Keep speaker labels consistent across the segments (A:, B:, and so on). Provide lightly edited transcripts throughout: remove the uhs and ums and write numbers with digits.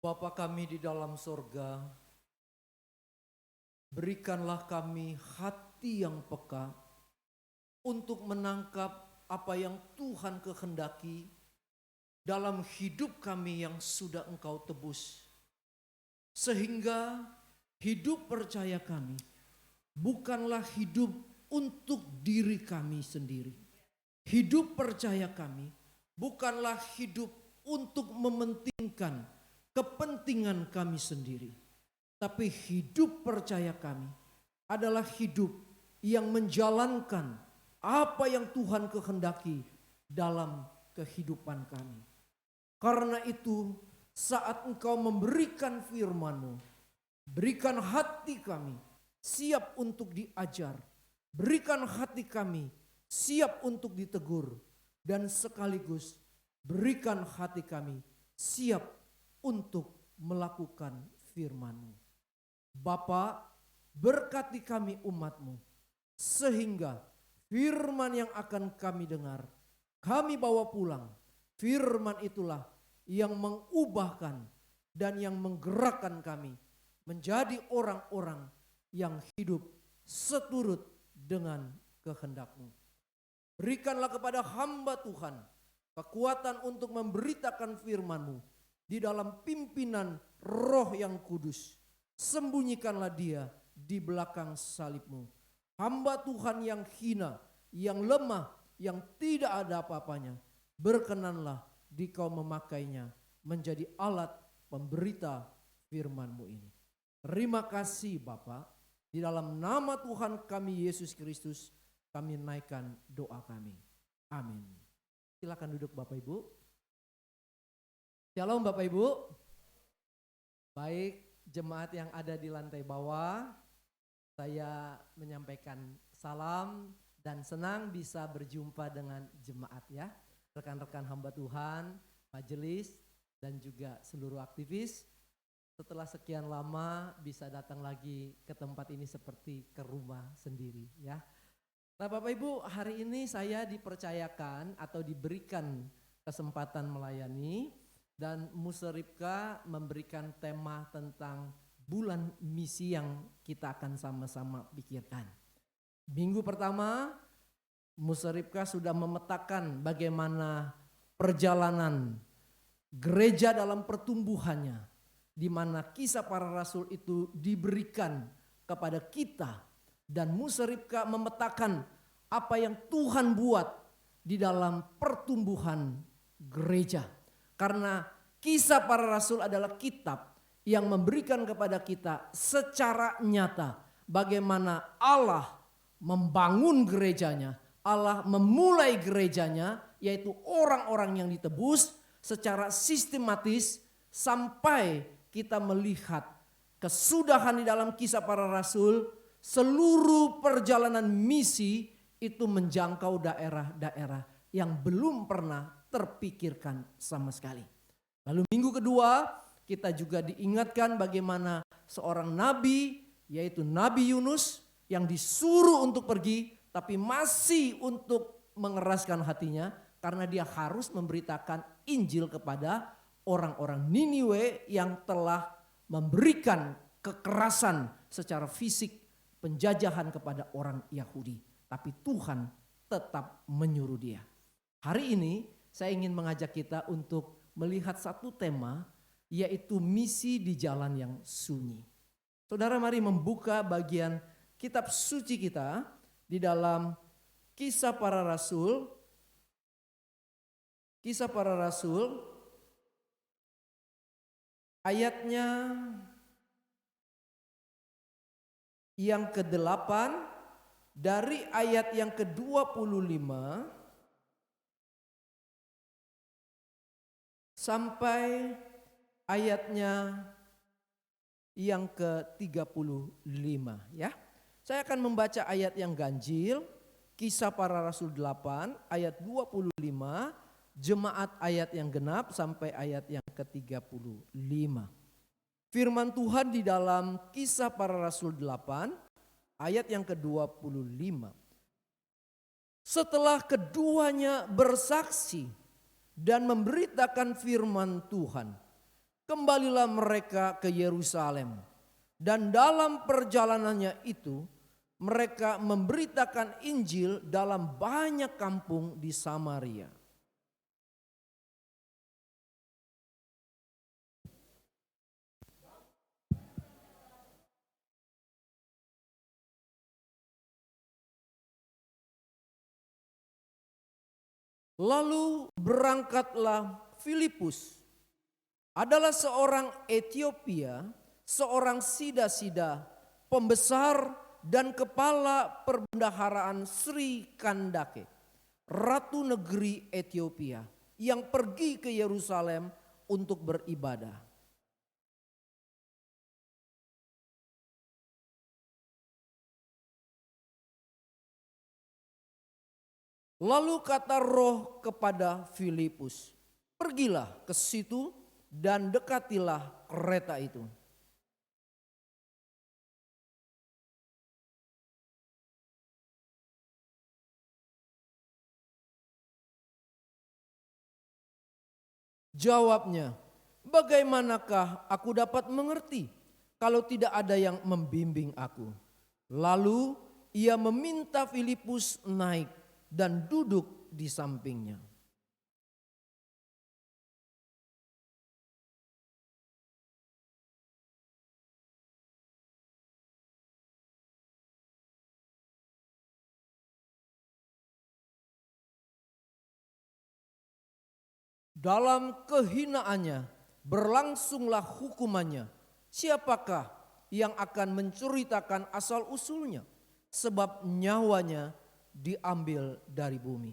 A: Bapa kami di dalam sorga, berikanlah kami hati yang peka untuk menangkap apa yang Tuhan kehendaki dalam hidup kami yang sudah Engkau tebus. Sehingga hidup percaya kami bukanlah hidup untuk diri kami sendiri. Hidup percaya kami bukanlah hidup untuk mementingkan kepentingan kami sendiri. Tapi hidup percaya kami adalah hidup yang menjalankan apa yang Tuhan kehendaki dalam kehidupan kami. Karena itu saat Engkau memberikan firman-Mu, berikan hati kami siap untuk diajar. Berikan hati kami siap untuk ditegur. Dan sekaligus berikan hati kami siap untuk melakukan firman-Mu. Bapa, berkati kami umat-Mu, sehingga firman yang akan kami dengar, kami bawa pulang. Firman itulah yang mengubahkan dan yang menggerakkan kami menjadi orang-orang yang hidup seturut dengan kehendak-Mu. Berikanlah kepada hamba Tuhan kekuatan untuk memberitakan firman-Mu di dalam pimpinan Roh yang kudus. Sembunyikanlah dia di belakang salib-Mu. Hamba Tuhan yang hina, yang lemah, yang tidak ada apa-apanya, berkenanlah Dikau memakainya menjadi alat pemberita firman-Mu ini. Terima kasih Bapa, di dalam nama Tuhan kami Yesus Kristus kami naikkan doa kami. Amin. Silakan duduk Bapak Ibu. Shalom Bapak Ibu. Baik jemaat yang ada di lantai bawah, saya menyampaikan salam dan senang bisa berjumpa dengan jemaat ya. Rekan-rekan hamba Tuhan, majelis dan juga seluruh aktivis. Setelah sekian lama bisa datang lagi ke tempat ini seperti ke rumah sendiri ya. Nah Bapak Ibu, hari ini saya dipercayakan atau diberikan kesempatan melayani dan Musripka memberikan tema tentang bulan misi yang kita akan sama-sama pikirkan. Minggu pertama Musripka sudah memetakan bagaimana perjalanan gereja dalam pertumbuhannya, di mana kisah para rasul itu diberikan kepada kita. Dan Musripka memetakan apa yang Tuhan buat di dalam pertumbuhan gereja. Karena kisah para rasul adalah kitab yang memberikan kepada kita secara nyata bagaimana Allah membangun gerejanya, Allah memulai gerejanya, yaitu orang-orang yang ditebus secara sistematis sampai kita melihat kesudahan di dalam kisah para rasul. Seluruh perjalanan misi itu menjangkau daerah-daerah yang belum pernah terpikirkan sama sekali. Lalu minggu kedua kita juga diingatkan bagaimana seorang nabi yaitu Nabi Yunus yang disuruh untuk pergi tapi masih untuk mengeraskan hatinya karena dia harus memberitakan Injil kepada orang-orang Niniwe yang telah memberikan kekerasan secara fisik, penjajahan kepada orang Yahudi. Tapi Tuhan tetap menyuruh dia. Hari ini saya ingin mengajak kita untuk melihat satu tema, yaitu misi di jalan yang sunyi. Saudara, mari membuka bagian kitab suci kita di dalam Kisah Para Rasul. Kisah Para Rasul ayatnya yang ke-8 dari ayat yang ke-25 sampai ayatnya yang ke-35 ya. Saya akan membaca ayat yang ganjil, Kisah Para Rasul 8 ayat 25, jemaat ayat yang genap sampai ayat yang ke-35. Firman Tuhan di dalam Kisah Para Rasul 8 ayat yang ke-25. Setelah keduanya bersaksi dan memberitakan firman Tuhan, kembalilah mereka ke Yerusalem. Dan dalam perjalanannya itu, mereka memberitakan Injil dalam banyak kampung di Samaria. Lalu berangkatlah Filipus, adalah seorang Etiopia, seorang sida-sida, pembesar dan kepala perbendaharaan Sri Kandake, ratu negeri Etiopia, yang pergi ke Yerusalem untuk beribadah. Lalu kata Roh kepada Filipus, pergilah ke situ dan dekatilah kereta itu. Jawabnya, bagaimanakah aku dapat mengerti kalau tidak ada yang membimbing aku? Lalu ia meminta Filipus naik dan duduk di sampingnya. Dalam kehinaannya berlangsunglah hukumannya. Siapakah yang akan menceritakan asal-usulnya? Sebab nyawanya diambil dari bumi.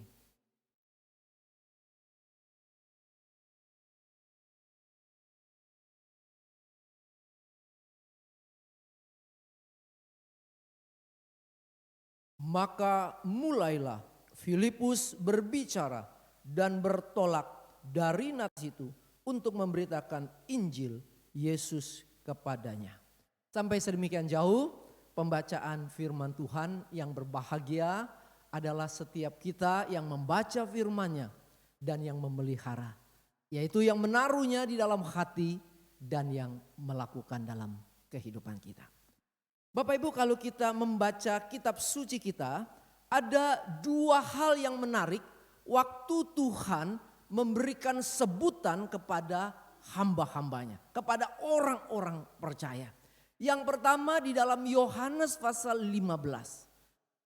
A: Maka mulailah Filipus berbicara dan bertolak dari Nazaret itu untuk memberitakan Injil Yesus kepadanya. Sampai sedemikian jauh pembacaan firman Tuhan. Yang berbahagia adalah setiap kita yang membaca firman-Nya dan yang memelihara, yaitu yang menaruhnya di dalam hati dan yang melakukan dalam kehidupan kita. Bapak Ibu, kalau kita membaca kitab suci kita, ada dua hal yang menarik waktu Tuhan memberikan sebutan kepada hamba-hambanya, kepada orang-orang percaya. Yang pertama di dalam Yohanes pasal 15.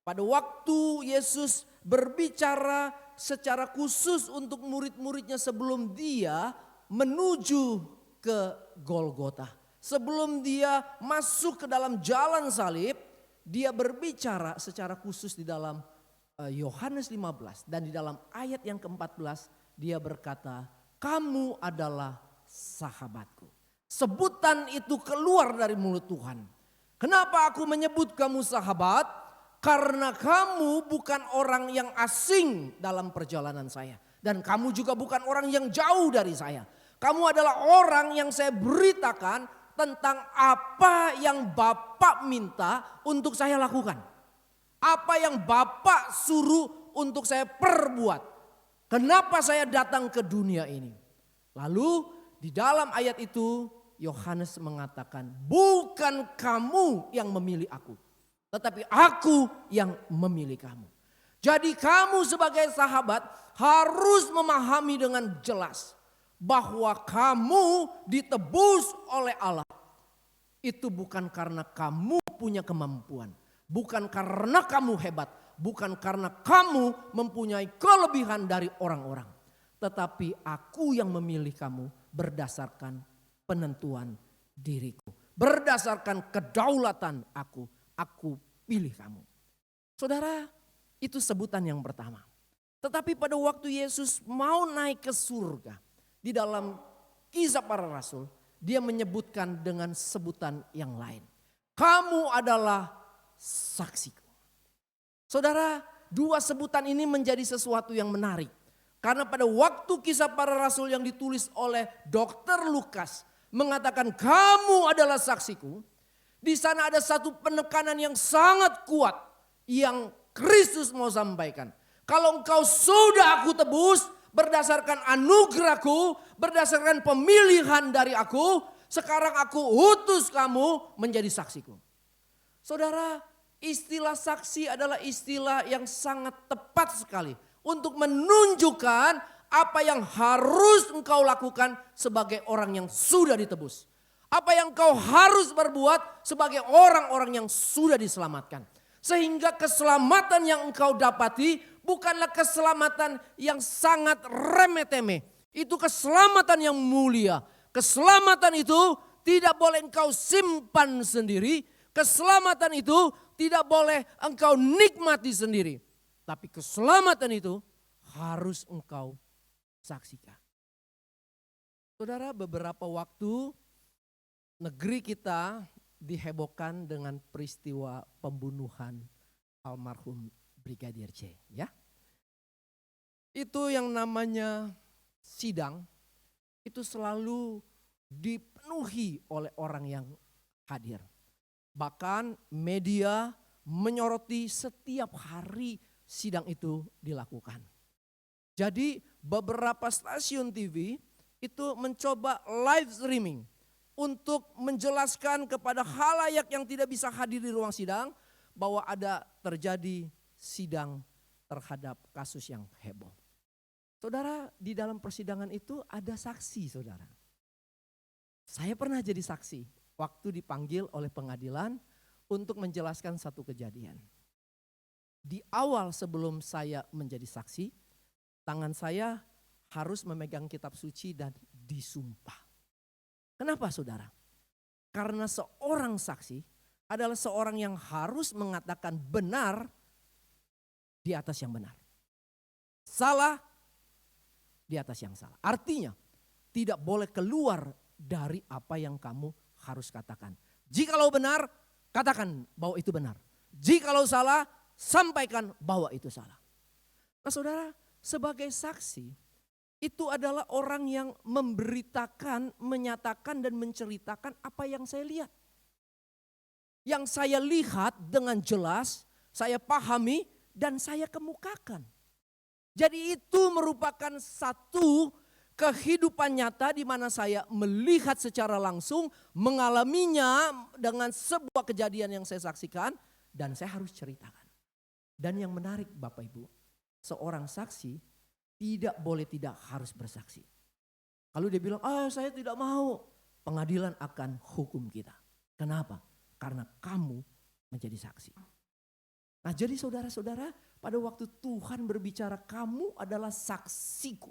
A: Pada waktu Yesus berbicara secara khusus untuk murid-muridnya sebelum dia menuju ke Golgota. Sebelum dia masuk ke dalam jalan salib, dia berbicara secara khusus di dalam Yohanes 15. Dan di dalam ayat yang ke-14 dia berkata, kamu adalah sahabatku. Sebutan itu keluar dari mulut Tuhan. Kenapa aku menyebut kamu sahabat? Karena kamu bukan orang yang asing dalam perjalanan saya. Dan kamu juga bukan orang yang jauh dari saya. Kamu adalah orang yang saya beritakan tentang apa yang Bapak minta untuk saya lakukan. Apa yang Bapak suruh untuk saya perbuat. Kenapa saya datang ke dunia ini. Lalu di dalam ayat itu Yohanes mengatakan, bukan kamu yang memilih aku, tetapi aku yang memilih kamu. Jadi kamu sebagai sahabat harus memahami dengan jelas bahwa kamu ditebus oleh Allah. Itu bukan karena kamu punya kemampuan, bukan karena kamu hebat, bukan karena kamu mempunyai kelebihan dari orang-orang. Tetapi aku yang memilih kamu berdasarkan penentuan diriku. Berdasarkan kedaulatan aku pilih kamu. Saudara, itu sebutan yang pertama. Tetapi pada waktu Yesus mau naik ke surga, di dalam Kisah Para Rasul, dia menyebutkan dengan sebutan yang lain. Kamu adalah saksiku. Saudara, dua sebutan ini menjadi sesuatu yang menarik. Karena pada waktu Kisah Para Rasul yang ditulis oleh Dr. Lukas mengatakan kamu adalah saksiku. Di sana ada satu penekanan yang sangat kuat yang Kristus mau sampaikan. Kalau engkau sudah aku tebus, berdasarkan anugerahku, berdasarkan pemilihan dari aku, sekarang aku utus kamu menjadi saksiku. Saudara, istilah saksi adalah istilah yang sangat tepat sekali untuk menunjukkan apa yang harus engkau lakukan sebagai orang yang sudah ditebus. Apa yang kau harus berbuat sebagai orang-orang yang sudah diselamatkan. Sehingga keselamatan yang engkau dapati bukanlah keselamatan yang sangat remeh-temeh. Itu keselamatan yang mulia. Keselamatan itu tidak boleh engkau simpan sendiri. Keselamatan itu tidak boleh engkau nikmati sendiri. Tapi keselamatan itu harus engkau saksikan. Saudara, beberapa waktu negeri kita dihebohkan dengan peristiwa pembunuhan almarhum Brigadir J. Ya. Itu yang namanya sidang, itu selalu dipenuhi oleh orang yang hadir. Bahkan media menyoroti setiap hari sidang itu dilakukan. Jadi beberapa stasiun TV itu mencoba live streaming untuk menjelaskan kepada khalayak yang tidak bisa hadir di ruang sidang bahwa ada terjadi sidang terhadap kasus yang heboh. Saudara, di dalam persidangan itu ada saksi, saudara. Saya pernah jadi saksi waktu dipanggil oleh pengadilan untuk menjelaskan satu kejadian. Di awal sebelum saya menjadi saksi, tangan saya harus memegang kitab suci dan disumpah. Kenapa, saudara? Karena seorang saksi adalah seorang yang harus mengatakan benar di atas yang benar. Salah di atas yang salah. Artinya tidak boleh keluar dari apa yang kamu harus katakan. Jikalau benar, katakan bahwa itu benar. Jikalau salah, sampaikan bahwa itu salah. Nah, saudara, sebagai saksi itu adalah orang yang memberitakan, menyatakan dan menceritakan apa yang saya lihat. Yang saya lihat dengan jelas, saya pahami dan saya kemukakan. Jadi itu merupakan satu kehidupan nyata di mana saya melihat secara langsung, mengalaminya dengan sebuah kejadian yang saya saksikan dan saya harus ceritakan. Dan yang menarik Bapak Ibu, seorang saksi tidak boleh tidak harus bersaksi. Kalau dia bilang, saya tidak mau, pengadilan akan hukum kita. Kenapa? Karena kamu menjadi saksi. Nah, jadi saudara-saudara, pada waktu Tuhan berbicara, kamu adalah saksiku.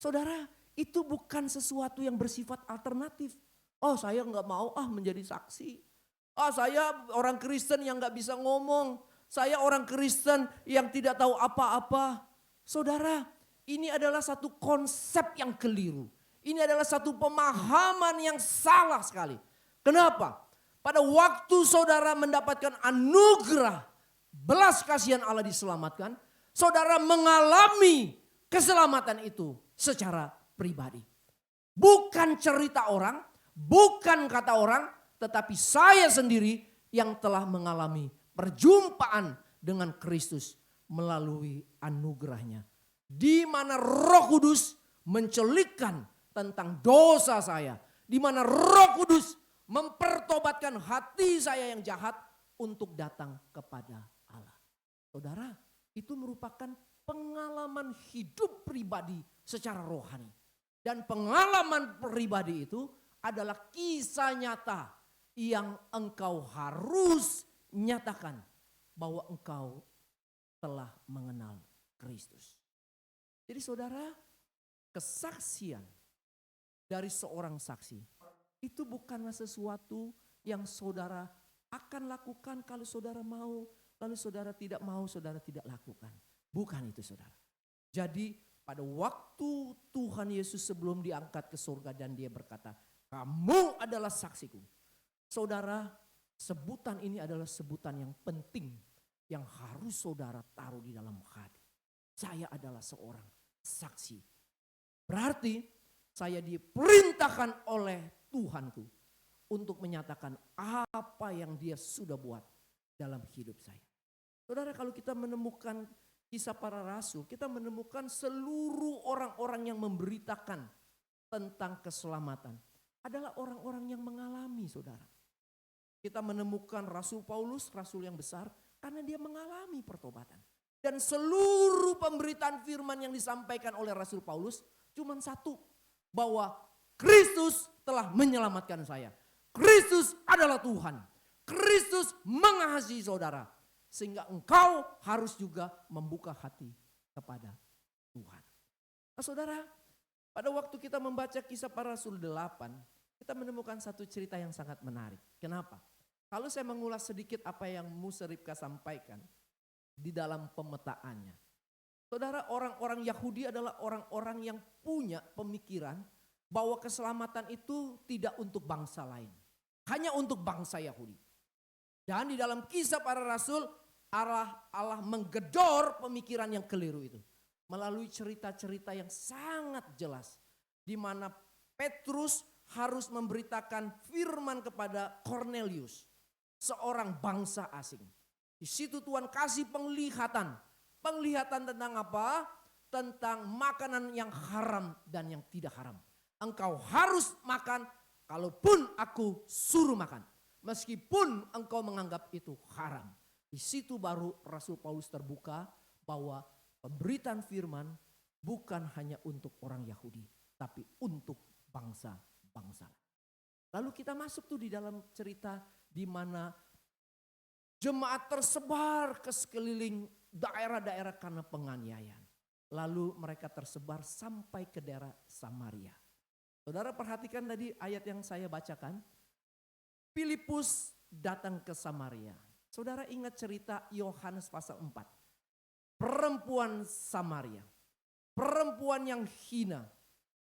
A: Saudara, itu bukan sesuatu yang bersifat alternatif. Saya nggak mau menjadi saksi. Saya orang Kristen yang nggak bisa ngomong. Saya orang Kristen yang tidak tahu apa-apa. Saudara, ini adalah satu konsep yang keliru. Ini adalah satu pemahaman yang salah sekali. Kenapa? Pada waktu saudara mendapatkan anugerah belas kasihan Allah diselamatkan, saudara mengalami keselamatan itu secara pribadi. Bukan cerita orang, bukan kata orang, tetapi saya sendiri yang telah mengalami perjumpaan dengan Kristus melalui anugerahnya. Di mana Roh Kudus mencelikkan tentang dosa saya. Di mana Roh Kudus mempertobatkan hati saya yang jahat untuk datang kepada Allah. Saudara, itu merupakan pengalaman hidup pribadi secara rohani. Dan pengalaman pribadi itu adalah kisah nyata yang engkau harus nyatakan bahwa engkau telah mengenal Kristus. Jadi saudara, kesaksian dari seorang saksi itu bukanlah sesuatu yang saudara akan lakukan kalau saudara mau, lalu saudara tidak mau, saudara tidak lakukan. Bukan itu saudara. Jadi pada waktu Tuhan Yesus sebelum diangkat ke surga dan dia berkata, kamu adalah saksiku. Saudara, sebutan ini adalah sebutan yang penting yang harus saudara taruh di dalam hati. Saya adalah seorang saksi. Berarti saya diperintahkan oleh Tuhanku untuk menyatakan apa yang dia sudah buat dalam hidup saya. Saudara, kalau kita menemukan Kisah Para Rasul, kita menemukan seluruh orang-orang yang memberitakan tentang keselamatan adalah orang-orang yang mengalami, saudara. Kita menemukan Rasul Paulus, rasul yang besar, karena dia mengalami pertobatan. Dan seluruh pemberitaan firman yang disampaikan oleh Rasul Paulus cuma satu, bahwa Kristus telah menyelamatkan saya. Kristus adalah Tuhan. Kristus mengasihi saudara. Sehingga engkau harus juga membuka hati kepada Tuhan. Nah saudara, pada waktu kita membaca Kisah Para Rasul 8, kita menemukan satu cerita yang sangat menarik. Kenapa? Kalau saya mengulas sedikit apa yang Musa Ribka sampaikan di dalam pemetaannya. Saudara, orang-orang Yahudi adalah orang-orang yang punya pemikiran bahwa keselamatan itu tidak untuk bangsa lain. Hanya untuk bangsa Yahudi. Dan di dalam Kisah Para Rasul, Allah menggedor pemikiran yang keliru itu. Melalui cerita-cerita yang sangat jelas. Di mana Petrus harus memberitakan firman kepada Cornelius. Seorang bangsa asing. Di situ Tuhan kasih penglihatan. Penglihatan tentang apa? Tentang makanan yang haram dan yang tidak haram. Engkau harus makan kalaupun aku suruh makan. Meskipun engkau menganggap itu haram. Di situ baru Rasul Paulus terbuka bahwa pemberitaan firman bukan hanya untuk orang Yahudi. Tapi untuk bangsa-bangsa. Lalu kita masuk tuh di dalam cerita di mana jemaat tersebar ke sekeliling daerah-daerah karena penganiayaan. Lalu mereka tersebar sampai ke daerah Samaria. Saudara perhatikan tadi ayat yang saya bacakan. Filipus datang ke Samaria. Saudara ingat cerita Yohanes pasal 4. Perempuan Samaria. Perempuan yang hina.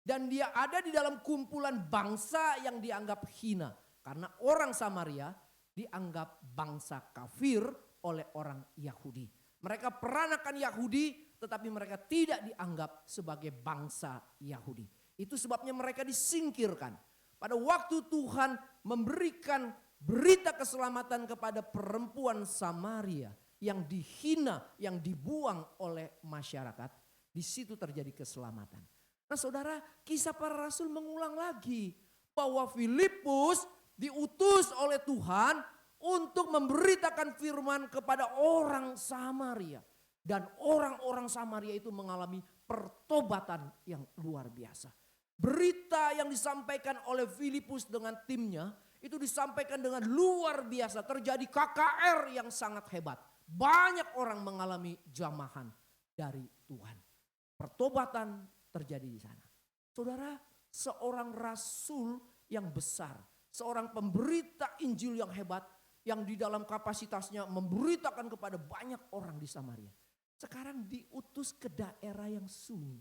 A: Dan dia ada di dalam kumpulan bangsa yang dianggap hina. Karena orang Samaria dianggap bangsa kafir oleh orang Yahudi. Mereka peranakan Yahudi tetapi mereka tidak dianggap sebagai bangsa Yahudi. Itu sebabnya mereka disingkirkan. Pada waktu Tuhan memberikan berita keselamatan kepada perempuan Samaria yang dihina, yang dibuang oleh masyarakat, di situ terjadi keselamatan. Nah saudara, Kisah Para Rasul mengulang lagi bahwa Filipus diutus oleh Tuhan untuk memberitakan firman kepada orang Samaria. Dan orang-orang Samaria itu mengalami pertobatan yang luar biasa. Berita yang disampaikan oleh Filipus dengan timnya itu disampaikan dengan luar biasa. Terjadi KKR yang sangat hebat. Banyak orang mengalami jamahan dari Tuhan. Pertobatan terjadi di sana. Saudara, seorang rasul yang besar. Seorang pemberita Injil yang hebat. Yang di dalam kapasitasnya memberitakan kepada banyak orang di Samaria. Sekarang diutus ke daerah yang sunyi.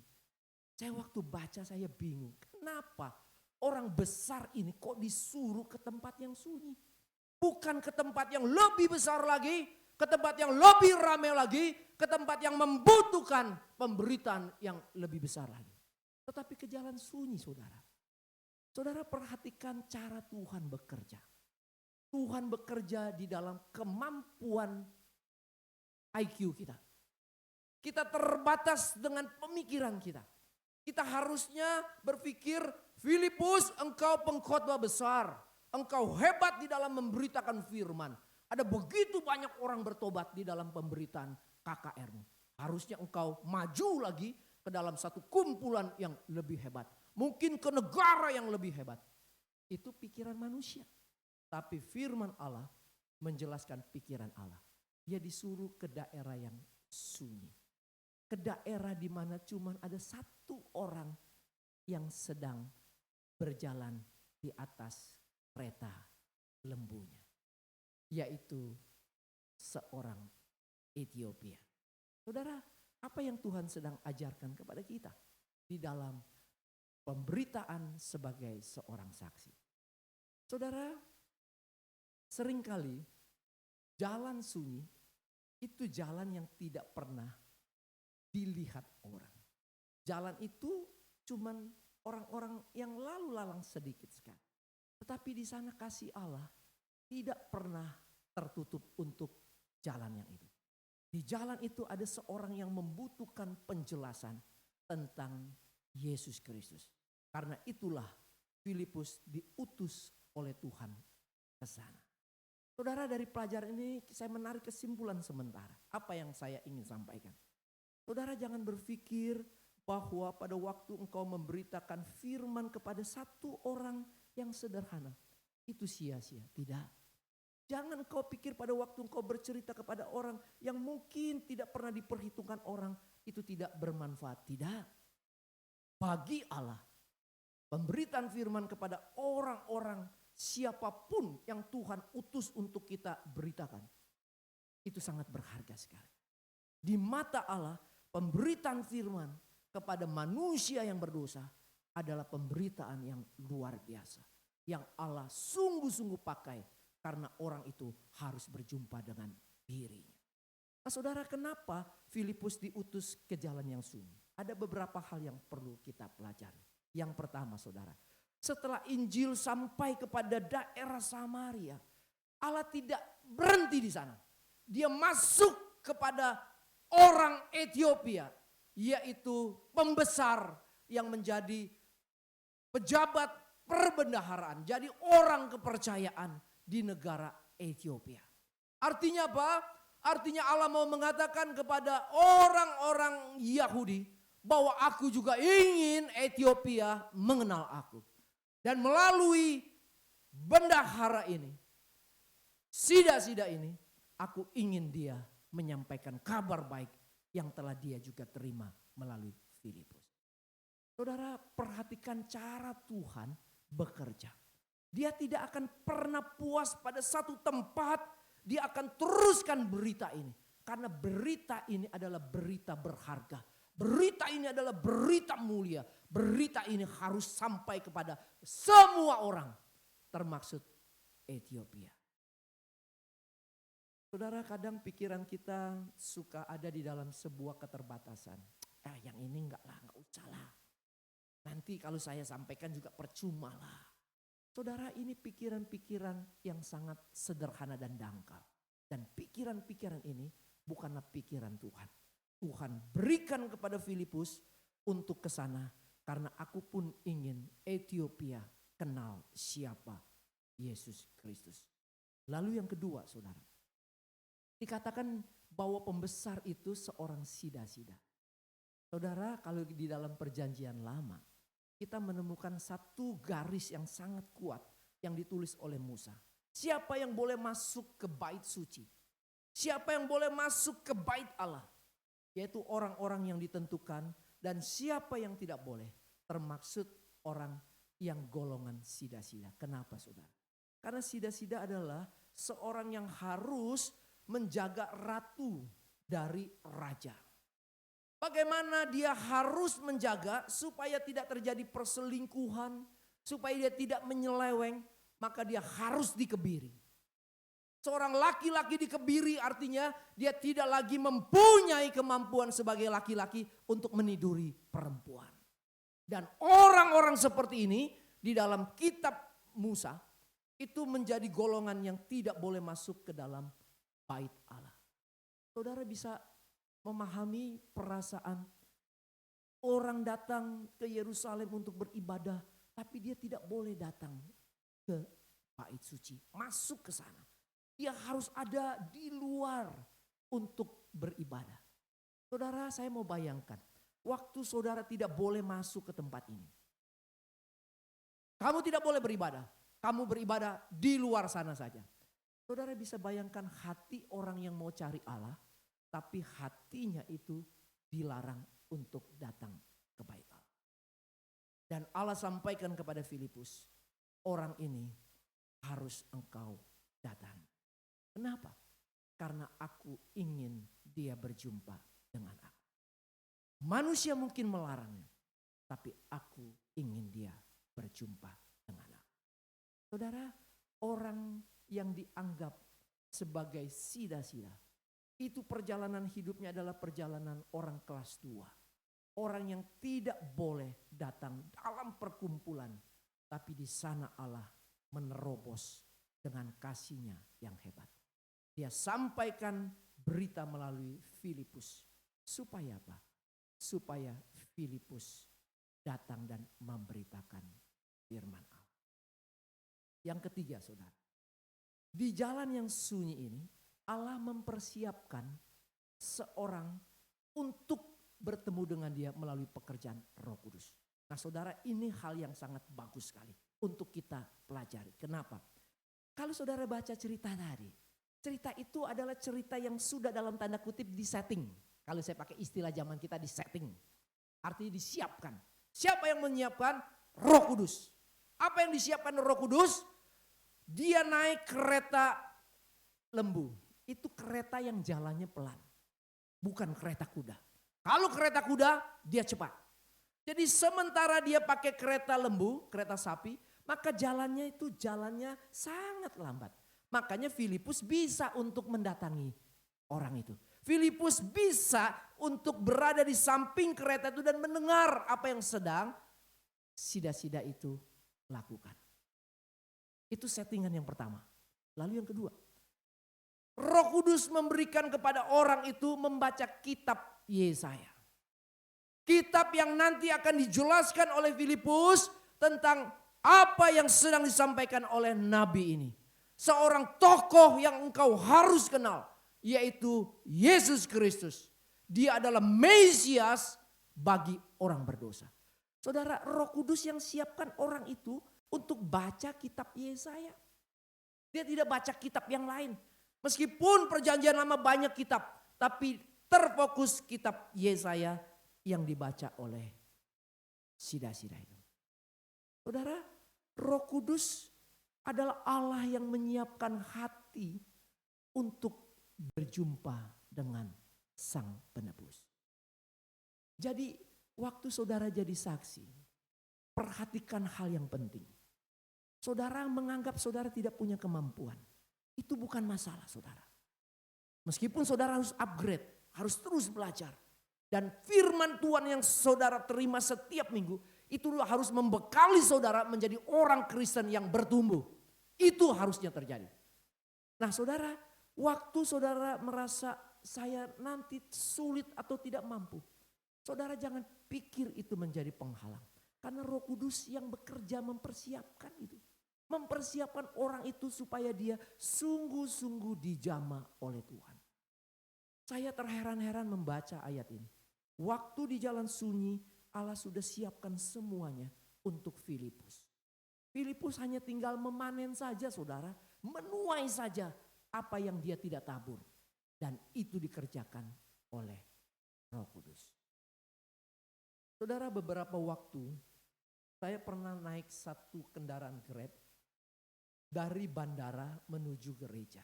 A: Saya waktu baca saya bingung. Kenapa orang besar ini kok disuruh ke tempat yang sunyi? Bukan ke tempat yang lebih besar lagi. Ke tempat yang lebih ramai lagi. Ke tempat yang membutuhkan pemberitaan yang lebih besar lagi. Tetapi ke jalan sunyi saudara. Saudara perhatikan cara Tuhan bekerja. Tuhan bekerja di dalam kemampuan IQ kita. Kita terbatas dengan pemikiran kita. Kita harusnya berpikir, Filipus engkau pengkhotbah besar. Engkau hebat di dalam memberitakan firman. Ada begitu banyak orang bertobat di dalam pemberitaan KKR-mu. Harusnya engkau maju lagi ke dalam satu kumpulan yang lebih hebat. Mungkin ke negara yang lebih hebat. Itu pikiran manusia. Tapi firman Allah menjelaskan pikiran Allah. Dia disuruh ke daerah yang sunyi. Ke daerah di mana cuma ada satu orang yang sedang berjalan di atas kereta lembunya. Yaitu seorang Ethiopia. Saudara, apa yang Tuhan sedang ajarkan kepada kita di dalam pemberitaan sebagai seorang saksi? Saudara, seringkali jalan sunyi itu jalan yang tidak pernah dilihat orang. Jalan itu cuman orang-orang yang lalu lalang sedikit sekali. Tetapi di sana kasih Allah tidak pernah tertutup untuk jalan yang itu.
B: Di jalan itu ada seorang yang membutuhkan penjelasan tentang Yesus Kristus. Karena itulah Filipus diutus oleh Tuhan ke sana. Saudara, dari pelajaran ini saya menarik kesimpulan sementara. Apa yang saya ingin sampaikan? Saudara, jangan berpikir bahwa pada waktu engkau memberitakan firman kepada satu orang yang sederhana, itu sia-sia. Tidak. Jangan engkau pikir pada waktu engkau bercerita kepada orang yang mungkin tidak pernah diperhitungkan orang, itu tidak bermanfaat. Tidak. Bagi Allah, pemberitaan firman kepada orang-orang siapapun yang Tuhan utus untuk kita beritakan, itu sangat berharga sekali. Di mata Allah, pemberitaan firman kepada manusia yang berdosa adalah pemberitaan yang luar biasa. Yang Allah sungguh-sungguh pakai karena orang itu harus berjumpa dengan dirinya. Nah, saudara, kenapa Filipus diutus ke jalan yang sunyi? Ada beberapa hal yang perlu kita pelajari. Yang pertama, saudara, setelah Injil sampai kepada daerah Samaria, Allah tidak berhenti di sana. Dia masuk kepada orang Ethiopia, yaitu pembesar yang menjadi pejabat perbendaharaan, jadi orang kepercayaan di negara Ethiopia. Artinya apa? Artinya Allah mau mengatakan kepada orang-orang Yahudi bahwa aku juga ingin Ethiopia mengenal aku. Dan melalui bendahara ini, sida-sida ini, aku ingin dia menyampaikan kabar baik yang telah dia juga terima melalui Filipus. Saudara, perhatikan cara Tuhan bekerja. Dia tidak akan pernah puas pada satu tempat, dia akan teruskan berita ini. Karena berita ini adalah berita berharga. Berita ini adalah berita mulia. Berita ini harus sampai kepada semua orang, termaksud Ethiopia. Saudara, kadang pikiran kita suka ada di dalam sebuah keterbatasan. Yang ini enggak usah lah. Nanti kalau saya sampaikan juga percuma lah. Saudara, ini pikiran-pikiran yang sangat sederhana dan dangkal. Dan pikiran-pikiran ini bukanlah pikiran Tuhan. Tuhan berikan kepada Filipus untuk ke sana karena aku pun ingin Ethiopia kenal siapa Yesus Kristus. Lalu yang kedua, saudara, dikatakan bahwa pembesar itu seorang sida-sida. Saudara, kalau di dalam perjanjian lama, kita menemukan satu garis yang sangat kuat yang ditulis oleh Musa. Siapa yang boleh masuk ke bait suci? Siapa yang boleh masuk ke bait Allah? Yaitu orang-orang yang ditentukan, dan siapa yang tidak boleh, termaksud orang yang golongan sida-sida. Kenapa, saudara? Karena sida-sida adalah seorang yang harus menjaga ratu dari raja. Bagaimana dia harus menjaga supaya tidak terjadi perselingkuhan, supaya dia tidak menyeleweng, maka dia harus dikebiri. Seorang laki-laki dikebiri artinya dia tidak lagi mempunyai kemampuan sebagai laki-laki untuk meniduri perempuan. Dan orang-orang seperti ini di dalam kitab Musa itu menjadi golongan yang tidak boleh masuk ke dalam bait Allah. Saudara bisa memahami perasaan orang datang ke Yerusalem untuk beribadah, tapi dia tidak boleh datang ke bait suci, masuk ke sana. Dia harus ada di luar untuk beribadah. Saudara, saya mau bayangkan, waktu saudara tidak boleh masuk ke tempat ini. Kamu tidak boleh beribadah, kamu beribadah di luar sana saja. Saudara bisa bayangkan hati orang yang mau cari Allah, tapi hatinya itu dilarang untuk datang ke bait Allah. Dan Allah sampaikan kepada Filipus, orang ini harus engkau datang. Kenapa? Karena aku ingin dia berjumpa dengan aku. Manusia mungkin melarangnya, tapi aku ingin dia berjumpa dengan aku. Saudara, orang yang dianggap sebagai sida-sida, itu perjalanan hidupnya adalah perjalanan orang kelas 2. Orang yang tidak boleh datang dalam perkumpulan, tapi di sana Allah menerobos dengan kasih-Nya yang hebat. Dia sampaikan berita melalui Filipus. Supaya apa? Supaya Filipus datang dan memberitakan firman Allah. Yang ketiga saudara, di jalan yang sunyi ini Allah mempersiapkan seorang untuk bertemu dengan dia melalui pekerjaan Roh Kudus. Nah saudara, ini hal yang sangat bagus sekali untuk kita pelajari. Kenapa? Kalau saudara baca cerita tadi, cerita itu adalah cerita yang sudah dalam tanda kutip disetting. Kalau saya pakai istilah zaman kita, disetting. Artinya disiapkan. Siapa yang menyiapkan? Roh Kudus. Apa yang disiapkan Roh Kudus? Dia naik kereta lembu. Itu kereta yang jalannya pelan. Bukan kereta kuda. Kalau kereta kuda, dia cepat. Jadi sementara dia pakai kereta lembu, kereta sapi, maka jalannya itu jalannya sangat lambat. Makanya Filipus bisa untuk mendatangi orang itu. Filipus bisa untuk berada di samping kereta itu dan mendengar apa yang sedang sida-sida itu lakukan. Itu settingan yang pertama. Lalu yang kedua, Roh Kudus memberikan kepada orang itu membaca kitab Yesaya. Kitab yang nanti akan dijelaskan oleh Filipus tentang apa yang sedang disampaikan oleh nabi ini. Seorang tokoh yang engkau harus kenal, yaitu Yesus Kristus. Dia adalah Mesias bagi orang berdosa. Saudara, Roh Kudus yang siapkan orang itu untuk baca kitab Yesaya. Dia tidak baca kitab yang lain. Meskipun perjanjian lama banyak kitab, tapi terfokus kitab Yesaya yang dibaca oleh sida-sida itu. Saudara, Roh Kudus adalah Allah yang menyiapkan hati untuk berjumpa dengan Sang Penebus. Jadi waktu saudara jadi saksi, perhatikan hal yang penting. Saudara menganggap saudara tidak punya kemampuan. Itu bukan masalah saudara. Meskipun saudara harus upgrade, harus terus belajar. Dan firman Tuhan yang saudara terima setiap minggu, itu harus membekali saudara menjadi orang Kristen yang bertumbuh. Itu harusnya terjadi. Nah saudara, waktu saudara merasa saya nanti sulit atau tidak mampu, saudara jangan pikir itu menjadi penghalang. Karena Roh Kudus yang bekerja mempersiapkan itu. Mempersiapkan orang itu supaya dia sungguh-sungguh dijamah oleh Tuhan. Saya terheran-heran membaca ayat ini. Waktu di jalan sunyi Allah sudah siapkan semuanya untuk Filipus. Filipus hanya tinggal memanen saja saudara. Menuai saja apa yang dia tidak tabur. Dan itu dikerjakan oleh Roh Kudus. Saudara, beberapa waktu saya pernah naik satu kendaraan Grab dari bandara menuju gereja.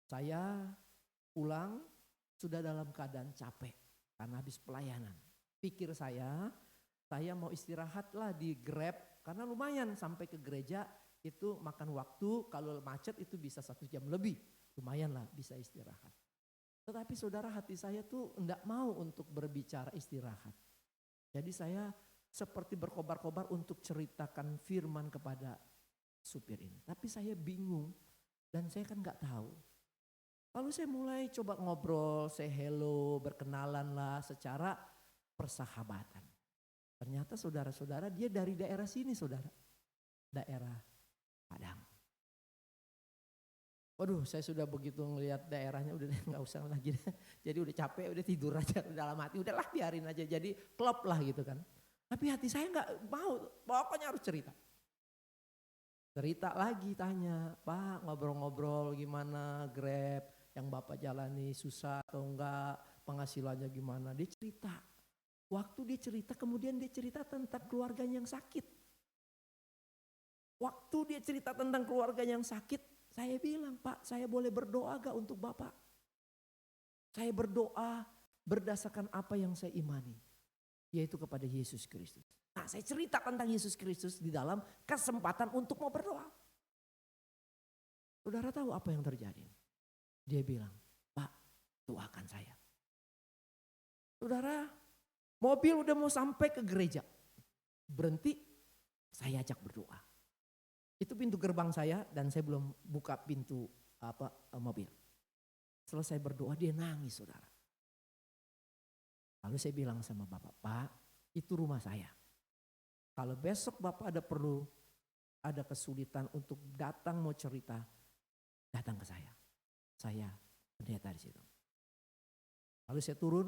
B: Saya pulang sudah dalam keadaan capek karena habis pelayanan. Pikir saya mau istirahatlah di Grab karena lumayan sampai ke gereja itu makan waktu, kalau macet itu bisa 1 jam lebih. Lumayanlah bisa istirahat. Tetapi saudara, hati saya tuh enggak mau untuk berbicara istirahat. Jadi saya seperti berkobar-kobar untuk ceritakan firman kepada supir ini. Tapi saya bingung dan saya kan enggak tahu. Lalu saya mulai coba ngobrol, say hello, berkenalan lah secara persahabatan. Ternyata saudara-saudara dia dari daerah sini saudara. Daerah Padang. Waduh, saya sudah begitu ngelihat daerahnya udah nggak usah lagi. Jadi udah capek, udah tidur aja dalam hati. Udahlah biarin aja, jadi klop lah gitu kan. Tapi hati saya nggak mau, pokoknya harus cerita. Cerita lagi tanya, Pak ngobrol-ngobrol gimana Grab yang Bapak jalani susah atau enggak, penghasilannya gimana. Dia cerita. Waktu dia cerita kemudian dia cerita tentang keluarganya yang sakit. Waktu dia cerita tentang keluarga yang sakit, saya bilang, Pak saya boleh berdoa gak untuk Bapak? Saya berdoa berdasarkan apa yang saya imani, yaitu kepada Yesus Kristus. Nah saya cerita tentang Yesus Kristus di dalam kesempatan untuk mau berdoa. Saudara tahu apa yang terjadi? Dia bilang, Pak doakan saya. Saudara, mobil udah mau sampai ke gereja. Berhenti, saya ajak berdoa. Itu pintu gerbang saya dan saya belum buka pintu mobil. selesai berdoa dia nangis saudara. Lalu saya bilang sama Bapak, Pak itu rumah saya. Kalau besok Bapak ada perlu, ada kesulitan untuk datang mau cerita, datang ke saya. Saya pendeta di situ. Lalu saya turun,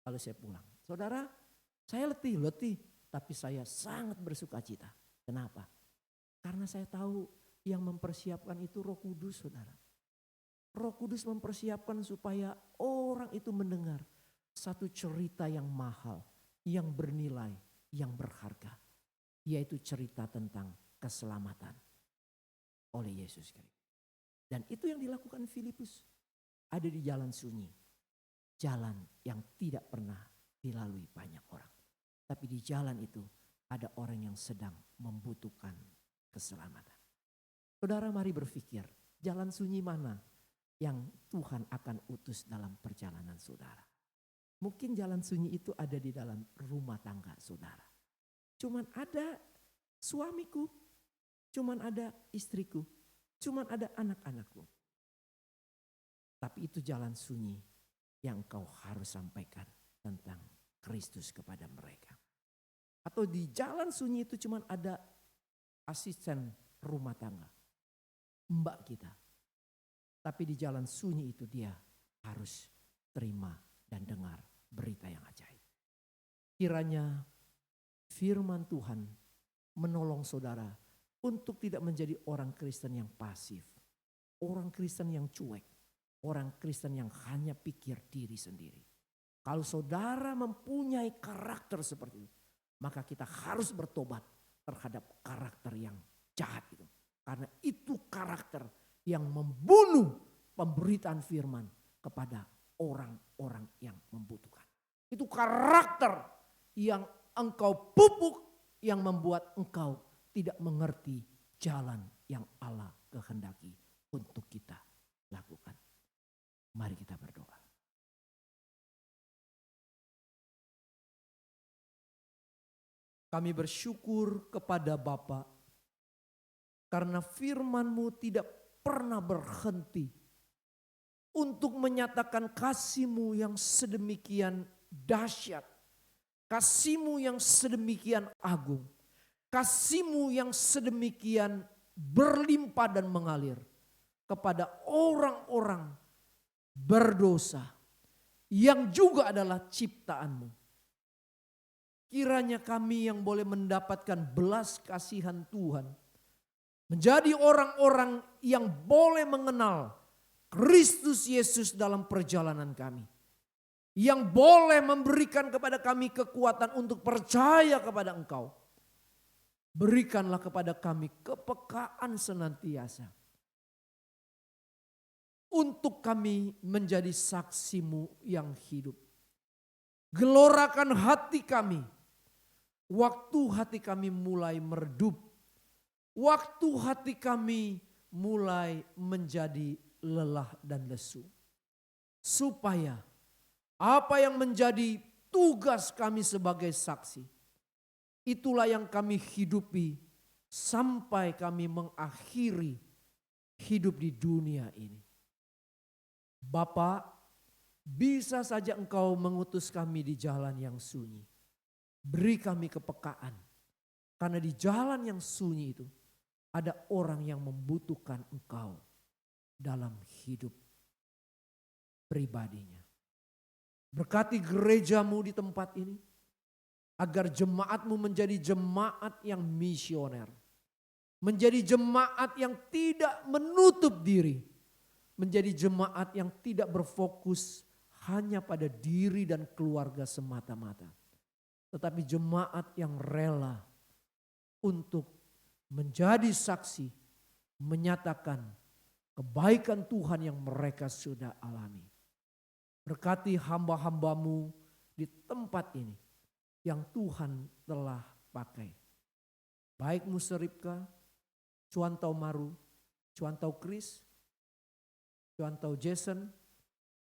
B: lalu saya pulang. Saudara, saya letih, tapi saya sangat bersuka cita. Kenapa? Karena saya tahu yang mempersiapkan itu Roh Kudus, saudara. Roh Kudus mempersiapkan supaya orang itu mendengar satu cerita yang mahal, yang bernilai, yang berharga. Yaitu cerita tentang keselamatan oleh Yesus Kristus. Dan itu yang dilakukan Filipus. Ada di jalan sunyi. Jalan yang tidak pernah dilalui banyak orang. Tapi di jalan itu ada orang yang sedang membutuhkan keselamatan. Saudara mari berpikir, jalan sunyi mana yang Tuhan akan utus dalam perjalanan saudara. Mungkin jalan sunyi itu ada di dalam rumah tangga saudara. Cuman ada suamiku, cuman ada istriku, cuman ada anak-anakku. Tapi itu jalan sunyi yang kau harus sampaikan tentang Kristus kepada mereka. Atau di jalan sunyi itu cuman ada asisten rumah tangga, mbak kita. Tapi di jalan sunyi itu dia harus terima dan dengar berita yang ajaib. Kiranya firman Tuhan menolong saudara untuk tidak menjadi orang Kristen yang pasif. Orang Kristen yang cuek. Orang Kristen yang hanya pikir diri sendiri. Kalau saudara mempunyai karakter seperti itu, maka kita harus bertobat terhadap karakter yang jahat itu. Karena itu karakter yang membunuh pemberitaan firman kepada orang-orang yang membutuhkan. Itu karakter yang engkau pupuk yang membuat engkau tidak mengerti jalan yang Allah kehendaki untuk kita lakukan. Mari kita berdoa. Kami bersyukur kepada Bapa karena firman-Mu tidak pernah berhenti untuk menyatakan kasih-Mu yang sedemikian dahsyat, kasih-Mu yang sedemikian agung, kasih-Mu yang sedemikian berlimpah dan mengalir kepada orang-orang berdosa yang juga adalah ciptaan-Mu. Kiranya kami yang boleh mendapatkan belas kasihan Tuhan menjadi orang-orang yang boleh mengenal Kristus Yesus dalam perjalanan kami. Yang boleh memberikan kepada kami kekuatan untuk percaya kepada Engkau. Berikanlah kepada kami kepekaan senantiasa. Untuk kami menjadi saksi-Mu yang hidup. Gelorakan hati kami. Waktu hati kami mulai meredup. Waktu hati kami mulai menjadi lelah dan lesu. Supaya apa yang menjadi tugas kami sebagai saksi. Itulah yang kami hidupi sampai kami mengakhiri hidup di dunia ini. Bapa, bisa saja Engkau mengutus kami di jalan yang sunyi. Beri kami kepekaan. Karena di jalan yang sunyi itu ada orang yang membutuhkan Engkau dalam hidup pribadinya. Berkati gereja-Mu di tempat ini. Agar jemaat-Mu menjadi jemaat yang misioner. Menjadi jemaat yang tidak menutup diri. Menjadi jemaat yang tidak berfokus hanya pada diri dan keluarga semata-mata. Tetapi jemaat yang rela untuk menjadi saksi, menyatakan kebaikan Tuhan yang mereka sudah alami. Berkati hamba-hamba-Mu di tempat ini yang Tuhan telah pakai. Baik Musripka, Cuantau Maru, Cuantau Chris, Cuantau Jason,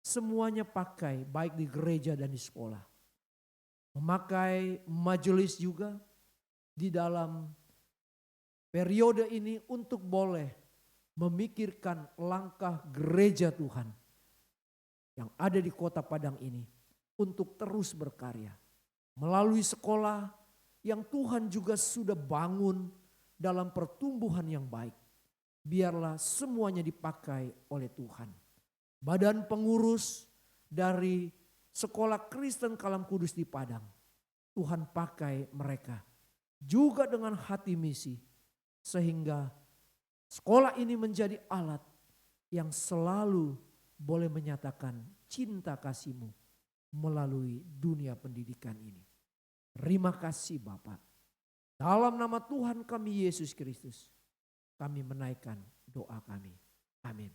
B: semuanya pakai baik di gereja dan di sekolah. Memakai majelis juga di dalam periode ini untuk boleh memikirkan langkah gereja Tuhan yang ada di Kota Padang ini untuk terus berkarya. Melalui sekolah yang Tuhan juga sudah bangun dalam pertumbuhan yang baik. Biarlah semuanya dipakai oleh Tuhan. Badan pengurus dari Sekolah Kristen Kalam Kudus di Padang, Tuhan pakai mereka juga dengan hati misi, sehingga sekolah ini menjadi alat yang selalu boleh menyatakan cinta kasih-Mu melalui dunia pendidikan ini. Terima kasih Bapa. Dalam nama Tuhan kami Yesus Kristus, kami menaikkan doa kami. Amin.